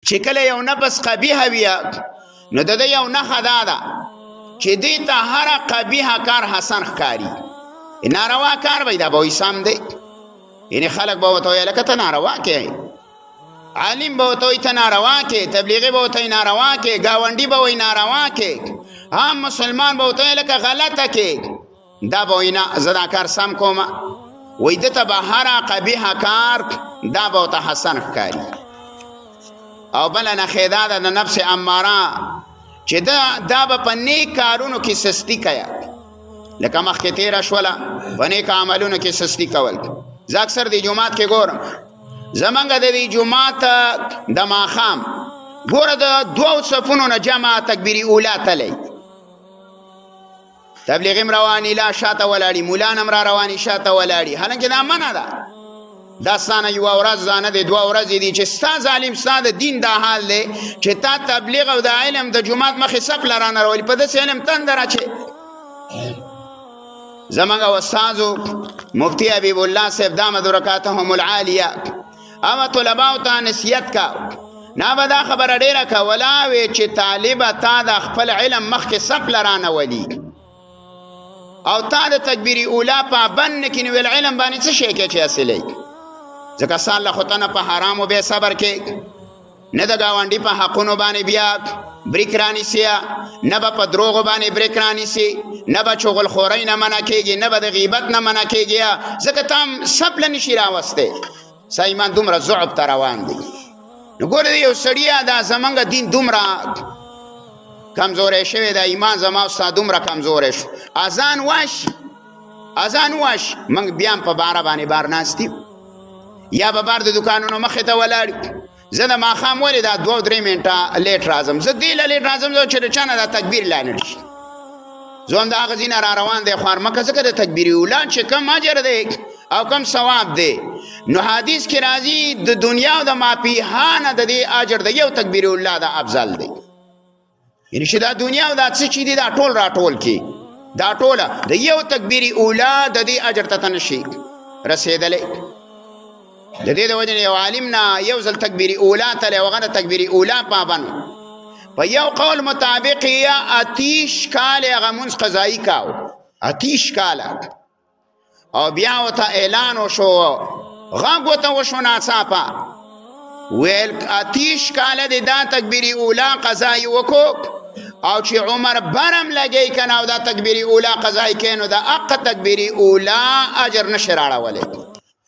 چې کله یو نفس قبیح وي نو د یو نښه دا ده چې دې ته هر قبیح کار حسن ښکاري ناروا کار وي دا به وایي سم دی یعنی خلک به ورته وایي لکه ته ناروا کې عالم به ورته وایي ته ناروا کې تبلیغي به ورته وایي ناروا کې ګاونډي به وایي ناروا کې عام مسلمان به ورته وایي لکه غلطه کې دا به وایي نه زه دا کار سم کومه وایي ده ته به هر قبیح کار دا به ورته حسن ښکاري او بله نښې دا ده د نفس اماره چې دا به په نیک کارونو کې سستی کوي لکه مخکې تیره شوله په نیک عملونو کې سستی کول زه اکثر د جومات کې ګورم زمونږ د دې جومات د ماښام ګوره د دوو صفونو نه جمع تکبیري اوله تلی تبلیغ هم رواني لا شاته ولاړي مولان هم را رواني شاته ولاړي حالانکه دا منع ده دا ستانه یوه ورځ نه دی دوه ورځې دي چې ستا ظالم ستا د دین دا حال دی چې تا تبلیغ او د علم د جومات مخې صف له رانه رولي په داسې علم تنده راچې زمونږ استازو مفتی حبیب الله صاحب دامت برکاتهم العالیه هغه طلباو ته نصیحت کا نه به دا خبره ډېره کوله وې چې طالبه تا د خپل علم مخکې صف له رانه ولي او تا د تکبیري اوله پابند نه کړي نو علم باندې څه شی کې چې حاصلی ځکه سال له خو ته نه په حرامو بیا صبر کې نه د ګاونډي په حقونو باندې بیا بریک رانیسي نه به په دروغو باندې بریک رانیسي نه به چغلخورۍ نه منع کېږي نه به د غیبت نه منع کېږي ځکه ته هم سپ له نشي راوستی ستا ایمان دومره ضعف ته روان دی نو ګوره یو سړیه دا زمونږ دین دومره کمزوری شوی دا ایمان زما او ستا دومره کمزوری شو اذان واشي موږ بیا هم په باره باندې بار ناست یا به بار د دوکانونو مخې ته ولاړ زه د ماښام ولې دا 2-3 منټه لیټ راځم زه دې له لیټ راځم زه چې د چا نه دا تکبیر لا نه شي زه هم د هغه ځای نه را روان دی خوارمکه ځکه د تکبیر اوله چې کم اجر دی او کم ثواب دی نو حدیث کې راځي د دنیا او د ماپیها نه د دې اجر د یو تکبیر اوله دا افضل دی یعنی چې دا دنیا او دا څه چې دی دا ټول راټول کې دا ټوله د یو تکبیر اوله د دې اجر ته نشي رسېدلی د دې د وجې نه یو عالم نه یو ځل تکبیري اوله تلی هغه د تکبیري اوله پابند په یو قول مطابق یا 30 کال هغه مونځ قضایي کاو 30 کاله او بیا ورته اعلان وشو غږ ورته وشو ناڅاپه ویل 30 کاله د دا تکبیري اوله قضایي وکړو او چې عمر برم لګی که نه او دا تکبیري اوله قضایي کوي نو د حق تکبیري اوله اجر نشي راړولی